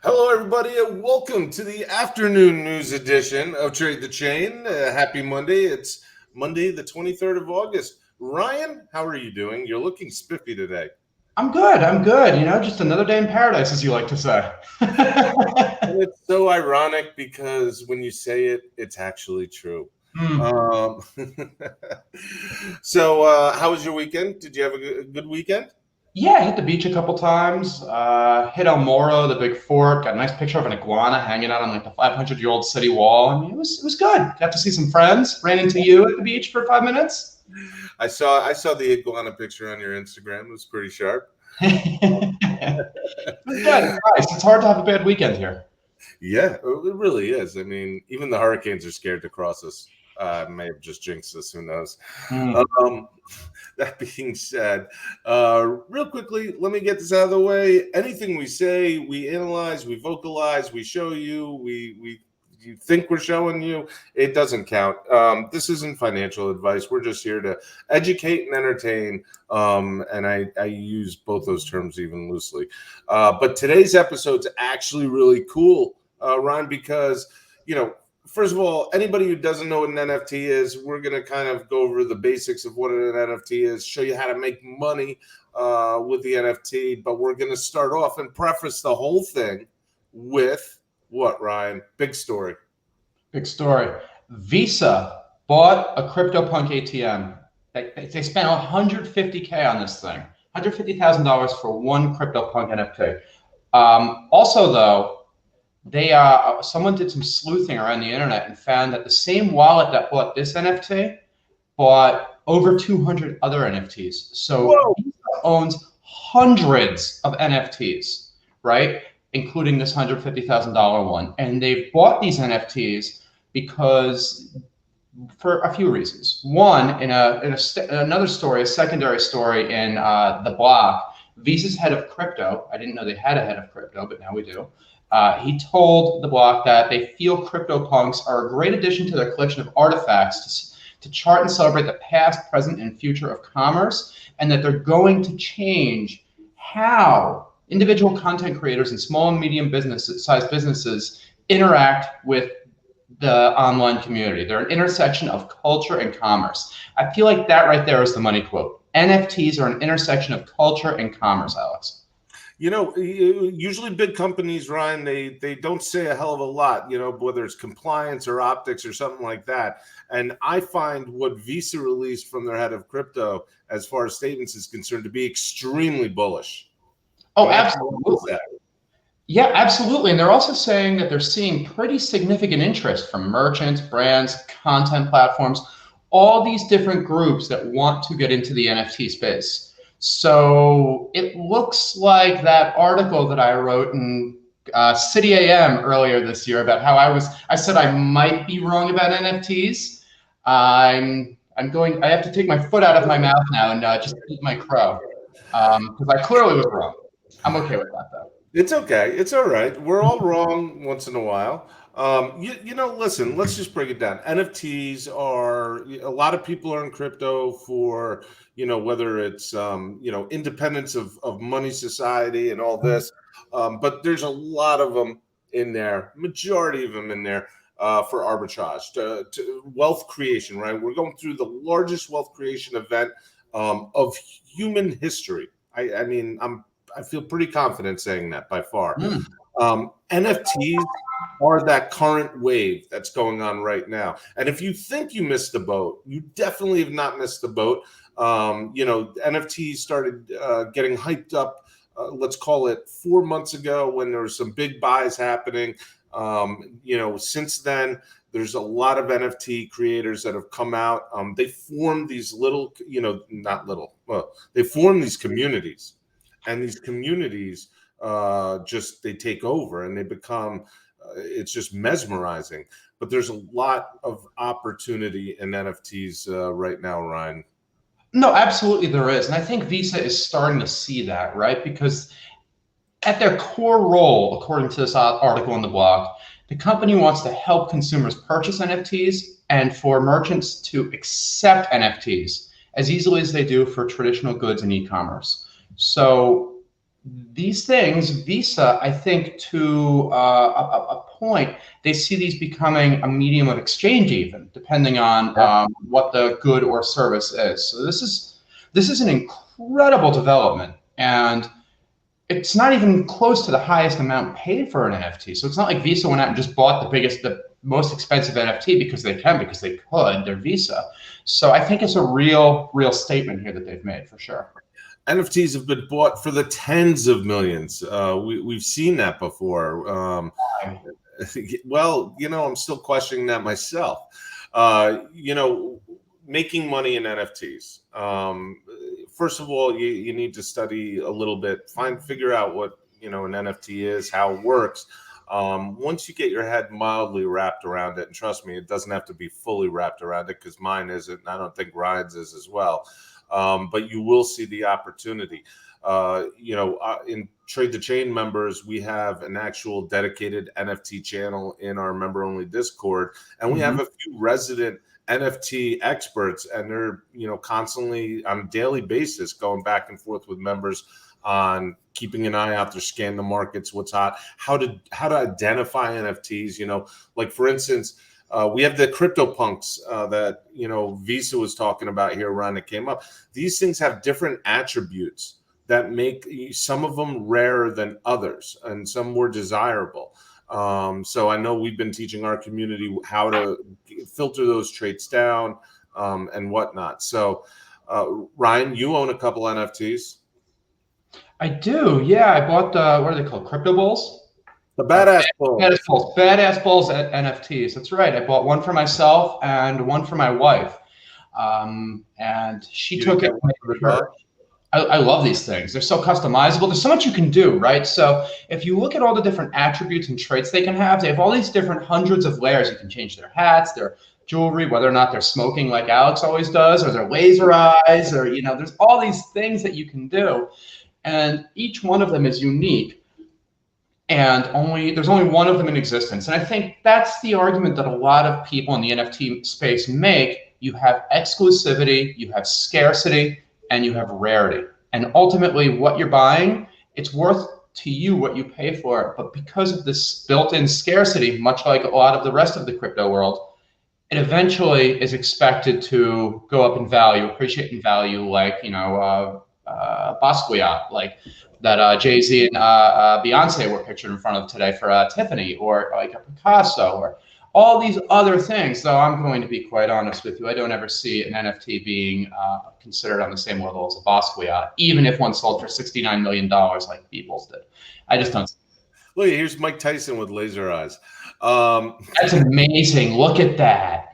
Hello, everybody, and welcome to the afternoon news edition of Trade the Chain. Happy Monday. It's Monday, the 23rd of August. Ryan, how are you doing? You're looking spiffy today. I'm good. I'm good. Just another day in paradise, as you like to say. And it's so ironic because when you say it, it's actually true. Mm. Um, how was your weekend? Did you have a good weekend? Yeah, I hit the beach a couple times. Hit El Moro, the big fort. Got a nice picture of an iguana hanging out on like the 500-year-old city wall. I mean, it was good. Got to see some friends. Ran into you at the beach for 5 minutes. I saw the iguana picture on your Instagram. It was pretty sharp. It was good. It's nice. It's hard to have a bad weekend here. Yeah, it really is. I mean, even the hurricanes are scared to cross us. May have just jinxed us. Who knows? Mm. Um, that being said, real quickly, let me get this out of the way. Anything we say, we analyze, we vocalize, we show you, we you think we're showing you, it doesn't count. This isn't financial advice. We're just here to educate and entertain. And I use both those terms even loosely. But today's episode's actually really cool, Ryan, because, first of all, anybody who doesn't know what an NFT is, we're going to kind of go over the basics of what an NFT is, show you how to make money with the NFT. But we're going to start off and preface the whole thing with what, Ryan? Big story. Big story. Visa bought a CryptoPunk ATM. They spent $150K on this thing, $150,000 for one CryptoPunk NFT. Also, though, someone did some sleuthing around the internet and found that the same wallet that bought this NFT bought over 200 other NFTs. So Visa owns hundreds of NFTs, right? Including this $150,000 one. And they've bought these NFTs because for a few reasons. One, in another story, a secondary story in The Block, Visa's head of crypto, I didn't know they had a head of crypto, but now we do. He told The Block that they feel CryptoPunks are a great addition to their collection of artifacts to chart and celebrate the past, present, and future of commerce, and that they're going to change how individual content creators and small and medium sized businesses interact with the online community. They're an intersection of culture and commerce. I feel like that right there is the money quote. NFTs are an intersection of culture and commerce, Alex. Usually big companies, Ryan, they don't say a hell of a lot, whether it's compliance or optics or something like that. And I find what Visa released from their head of crypto, as far as statements is concerned, to be extremely bullish. Oh, absolutely. Yeah, absolutely. And they're also saying that they're seeing pretty significant interest from merchants, brands, content platforms, all these different groups that want to get into the NFT space. So it looks like that article that I wrote in City AM earlier this year about how I said I might be wrong about NFTs. I have to take my foot out of my mouth now and just eat my crow because I clearly was wrong. I'm okay with that, though. It's okay. It's all right. We're all wrong once in a while. Listen, let's just break it down. NFTs are, a lot of people are in crypto for, whether it's, independence of money society and all this. But there's a lot of them in there, majority of them in there for arbitrage, to wealth creation, right? We're going through the largest wealth creation event of human history. I feel pretty confident saying that by far. NFTs are that current wave that's going on right now. And if you think you missed the boat, you definitely have not missed the boat. NFTs started getting hyped up, let's call it 4 months ago, when there was some big buys happening. Since then, there's a lot of NFT creators that have come out. They form these they form these communities. And these communities they take over and they become, it's just mesmerizing. But there's a lot of opportunity in NFTs right now, Ryan. No, absolutely there is. And I think Visa is starting to see that, right? Because at their core role, according to this article in The Block, the company wants to help consumers purchase NFTs and for merchants to accept NFTs as easily as they do for traditional goods and e-commerce. So these things, Visa, I think to a point, they see these becoming a medium of exchange, even depending on what the good or service is. So this is an incredible development, and it's not even close to the highest amount paid for an NFT. So it's not like Visa went out and just bought the most expensive NFT because they could. They're Visa. So I think it's a real statement here that they've made for sure. NFTs have been bought for the tens of millions. We've seen that before. Well, I'm still questioning that myself. Making money in NFTs. First of all, you need to study a little bit, figure out what an NFT is, how it works. Once you get your head mildly wrapped around it, and trust me, it doesn't have to be fully wrapped around it because mine isn't. And I don't think Ryan's is as well. But you will see the opportunity. In Trade the Chain members, we have an actual dedicated NFT channel in our member-only Discord, and we have a few resident NFT experts, and they're constantly on a daily basis going back and forth with members on keeping an eye out there, scan the markets, what's hot, how to identify NFTs. Like for instance, we have the CryptoPunks that Visa was talking about here around it came up. These things have different attributes that make some of them rarer than others and some more desirable. So I know we've been teaching our community how to filter those traits down and whatnot. So Ryan, you own a couple NFTs. I do. Yeah, I bought what are they called? Crypto Bulls. The Badass Bulls. Badass Bulls at NFTs. That's right. I bought one for myself and one for my wife. And she took it. I love these things. They're so customizable. There's so much you can do, right? So if you look at all the different attributes and traits they have all these different hundreds of layers. You can change their hats, their jewelry, whether or not they're smoking like Alex always does, or their laser eyes, or, there's all these things that you can do. And each one of them is unique. And there's only one of them in existence. And I think that's the argument that a lot of people in the NFT space make. You have exclusivity, you have scarcity, and you have rarity. And ultimately what you're buying, it's worth to you what you pay for it. But because of this built-in scarcity, much like a lot of the rest of the crypto world, it eventually is expected to go up in value, appreciate in value, like, Basquiat, like that Jay-Z and Beyonce were pictured in front of today for Tiffany, or like a Picasso, or all these other things. Though I'm going to be quite honest with you, I don't ever see an NFT being considered on the same level as a Basquiat, even if one sold for $69 million like Beebles did. I just don't. Look, here's Mike Tyson with laser eyes. That's amazing. Look at that.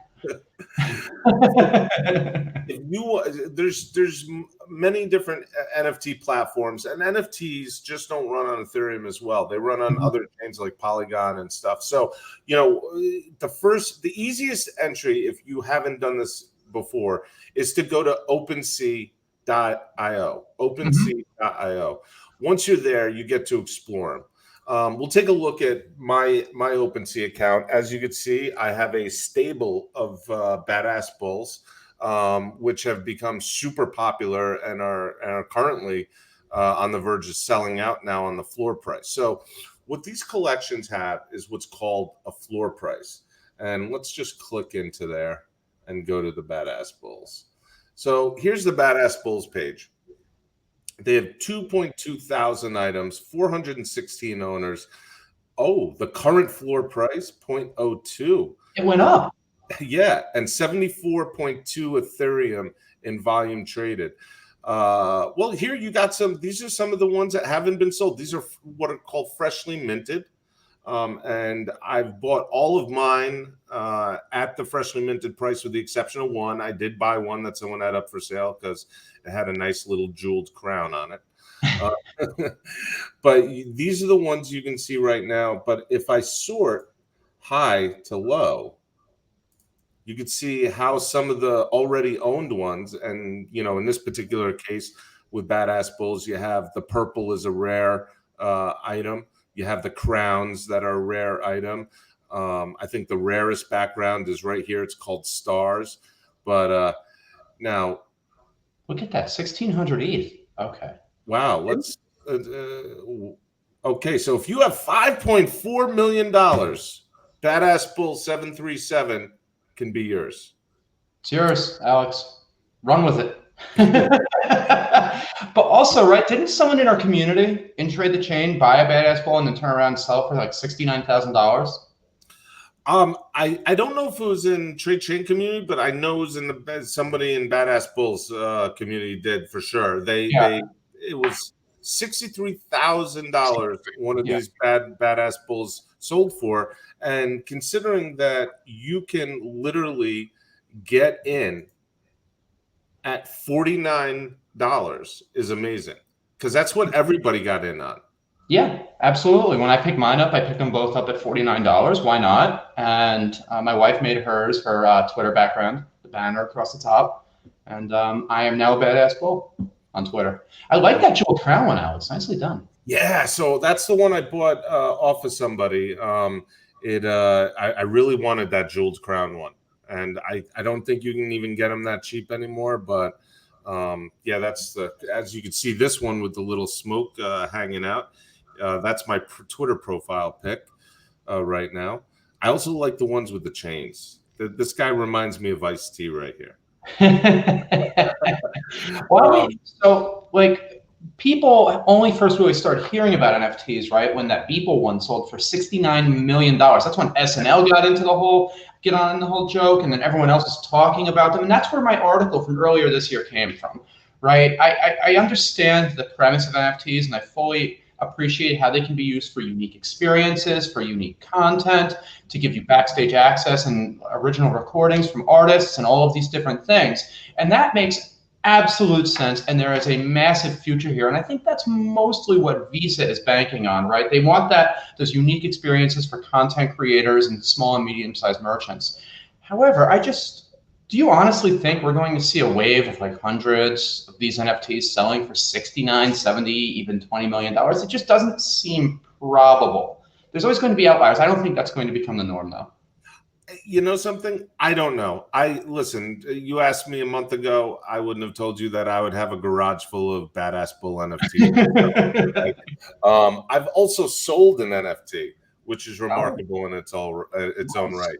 There's many different NFT platforms, and NFTs just don't run on Ethereum as well. They run on other chains like Polygon and stuff. So the easiest entry, if you haven't done this before, is to go to OpenSea.io. OpenSea.io. Once you're there, you get to explore them. We'll take a look at my OpenSea account. As you can see, I have a stable of Badass Bulls, which have become super popular and are currently on the verge of selling out now on the floor price. So what these collections have is what's called a floor price. And let's just click into there and go to the Badass Bulls. So here's the Badass Bulls page. They have 2.2 thousand items, 416 owners. Oh, the current floor price, 0.02. It went up. Yeah, and 74.2 Ethereum in volume traded. Well, here you got these are some of the ones that haven't been sold. These are what are called freshly minted. And I've bought all of mine at the freshly minted price with the exception of one. I did buy one that someone had up for sale because it had a nice little jeweled crown on it. But these are the ones you can see right now. But if I sort high to low, you can see how some of the already owned ones, and in this particular case with Badass Bulls, you have the purple is a rare item. You have the crowns that are a rare item. I think the rarest background is right here. It's called Stars. But now, look at that, 1,600 ETH. Okay. Wow. Let's Okay, so if you have $5.4 million, Badass Bull 737 can be yours. It's yours, Alex. Run with it. But also, right, didn't someone in our community in Trade the Chain buy a Badass Bull and then turn around and sell it for like $69,000? I don't know if it was in Trade Chain community, but I know it was in the somebody in Badass Bulls community did for sure. It was $63,000 one of these Badass Bulls sold for, and considering that you can literally get in at $49 is amazing, because that's what everybody got in on. Yeah, absolutely. When I picked mine up, I picked them both up at $49. Why not? And my wife made hers her Twitter background, the banner across the top. And I am now a Badass Bull on Twitter. I like that jewel crown one, Alex. Nicely done. Yeah, so that's the one I bought off of somebody. I really wanted that jeweled crown one, and I don't think you can even get them that cheap anymore. But yeah, that's as you can see, this one with the little smoke hanging out. That's my Twitter profile pic right now. I also like the ones with the chains. This guy reminds me of Ice-T right here. Well, so like people only first really started hearing about NFTs, right, when that Beeple one sold for $69 million. That's when SNL got into the whole joke, and then everyone else was talking about them. And that's where my article from earlier this year came from, right? I understand the premise of NFTs, and I fully appreciate how they can be used for unique experiences, for unique content, to give you backstage access and original recordings from artists and all of these different things. And that makes absolute sense, and there is a massive future here. And I think that's mostly what Visa is banking on, right? They want those unique experiences for content creators and small and medium-sized merchants. However, do you honestly think we're going to see a wave of like hundreds of these NFTs selling for 69, 70, even $20 million? It just doesn't seem probable. There's always going to be outliers. I don't think that's going to become the norm, though. You know something? I don't know. Listen, you asked me a month ago, I wouldn't have told you that I would have a garage full of Badass Bull NFTs. I've also sold an NFT, which is remarkable in its own right.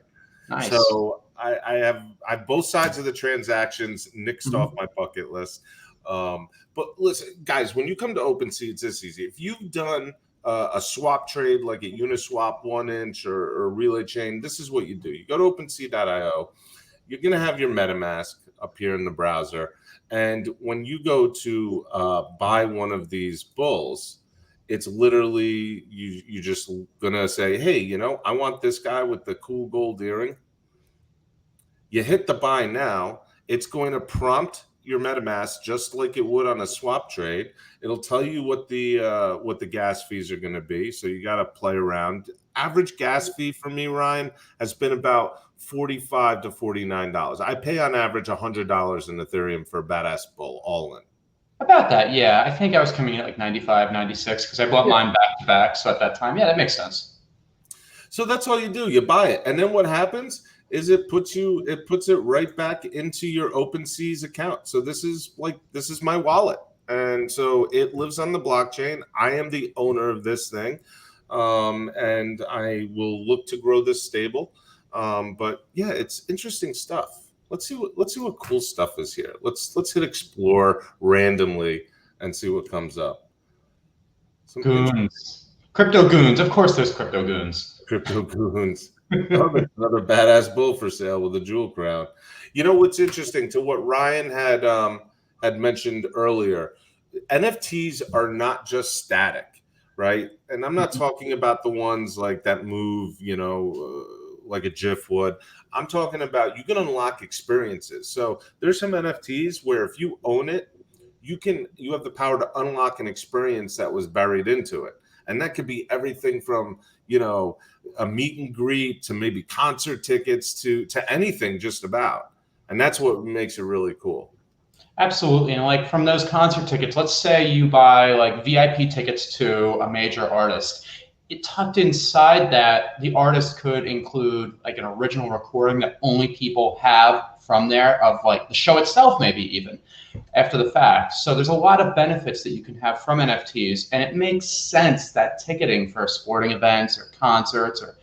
Nice. So I have both sides of the transactions nixed off my bucket list. But listen, guys, when you come to OpenSea, it's this easy. If you've done a swap trade like at Uniswap 1inch or Relay Chain, this is what you do. You go to OpenSea.io. You're going to have your MetaMask up here in the browser. And when you go to buy one of these bulls, it's literally you just going to say, hey, I want this guy with the cool gold earring. You hit the buy now. It's going to prompt your MetaMask just like it would on a swap trade. It'll tell you what the gas fees are going to be. So you got to play around. Average gas fee for me, Ryan, has been about $45 to $49. I pay on average $100 in Ethereum for a Badass Bull all in. About that, yeah. I think I was coming in at like 95, 96 because I bought mine back to back. So at that time, yeah, that makes sense. So that's all you do. You buy it. And then what happens is it puts it right back into your OpenSea's account. So this is my wallet. And so it lives on the blockchain. I am the owner of this thing. And I will look to grow this stable. But yeah, it's interesting stuff. Let's see what cool stuff is here. Let's hit explore randomly and see what comes up. Goons. Crypto goons. Of course there's crypto goons. Crypto goons. Another Badass Bull for sale with a jewel crown. You know what's interesting to what Ryan had mentioned earlier? NFTs are not just static, right? And I'm not talking about the ones like that move, like a GIF would. I'm talking about you can unlock experiences. So there's some NFTs where if you own it, you have the power to unlock an experience that was buried into it. And that could be everything from, a meet and greet to maybe concert tickets to anything just about. And that's what makes it really cool. Absolutely. And like from those concert tickets, let's say you buy like VIP tickets to a major artist. It tucked inside that the artist could include like an original recording that only people have from there of like the show itself, maybe even after the fact. So there's a lot of benefits that you can have from NFTs, and it makes sense that ticketing for sporting events or concerts or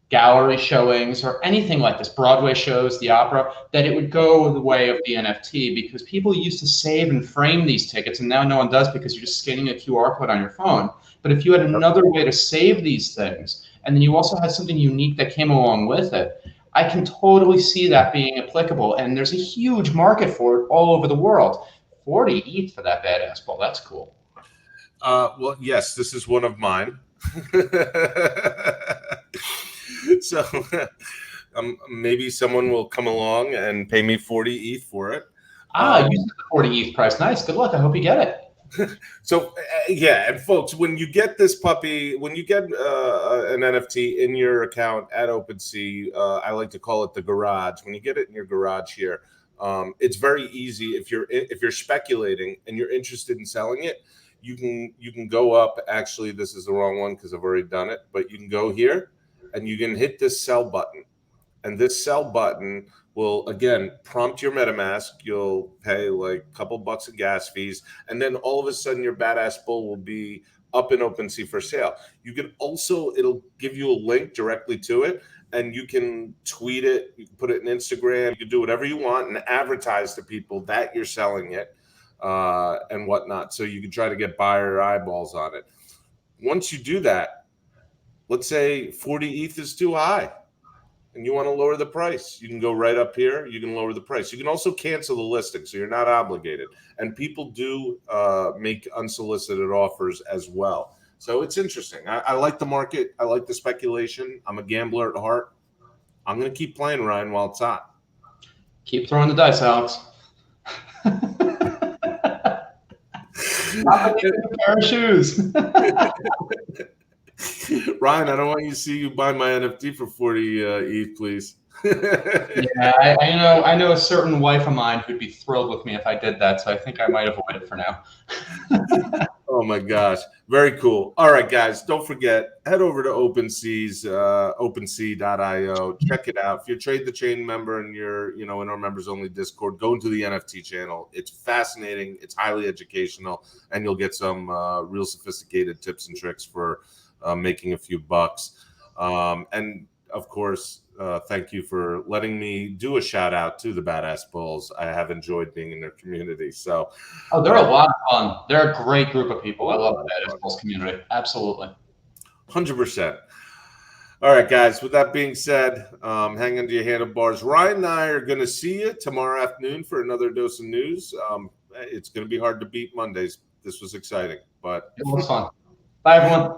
gallery showings or anything like this, Broadway shows, the opera, that it would go the way of the NFT, because people used to save and frame these tickets, and now no one does because you're just scanning a QR code on your phone. But if you had another way to save these things, and then you also had something unique that came along with it, I can totally see that being applicable. And there's a huge market for it all over the world. 40 ETH for that badass ball. That's cool. Well, yes, this is one of mine. So maybe someone will come along and pay me 40 ETH for it. You said the 40 ETH price. Nice. Good luck. I hope you get it. So yeah, and folks, when you get this puppy, when you get an NFT in your account at OpenSea, I like to call it the garage. When you get it in your garage here, it's very easy. If you're speculating and you're interested in selling it, you can go up. Actually, this is the wrong one because I've already done it. But you can go here and you can hit this sell button, and this sell button will again prompt your MetaMask. You'll pay like a couple bucks of gas fees, and then all of a sudden your badass bull will be up in OpenSea for sale. You can also, it'll give you a link directly to it, and you can tweet it, you can put it in Instagram, you can do whatever you want and advertise to people that you're selling it and whatnot. So you can try to get buyer eyeballs on it. Once you do that, let's say 40 ETH is too high and you want to lower the price, you can go right up here. You can lower the price. You can also cancel the listing, so you're not obligated. And people do make unsolicited offers as well. So it's interesting. I like the market. I like the speculation. I'm a gambler at heart. I'm going to keep playing, Ryan, while it's hot. Keep throwing the dice, Alex. Not a pair of shoes. Ryan, I don't want you to see you buy my NFT for 40 ETH, please. Yeah, I know a certain wife of mine who'd be thrilled with me if I did that, so I think I might avoid it for now. Oh my gosh, very cool. All right, guys, don't forget, head over to OpenSea's OpenSea.io. Check it out. If you're a Trade the Chain member and you're in our members only Discord, go into the NFT channel. It's fascinating, it's highly educational, and you'll get some real sophisticated tips and tricks for making a few bucks. And of course, thank you for letting me do a shout out to the Badass Bulls. I have enjoyed being in their community. So, they're a lot of fun. They're a great group of people. I love the Badass Bulls community. Absolutely. 100%. All right, guys. With that being said, hang on to your handlebars. Ryan and I are going to see you tomorrow afternoon for another dose of news. It's going to be hard to beat Mondays. This was exciting, but it was fun. Bye, everyone.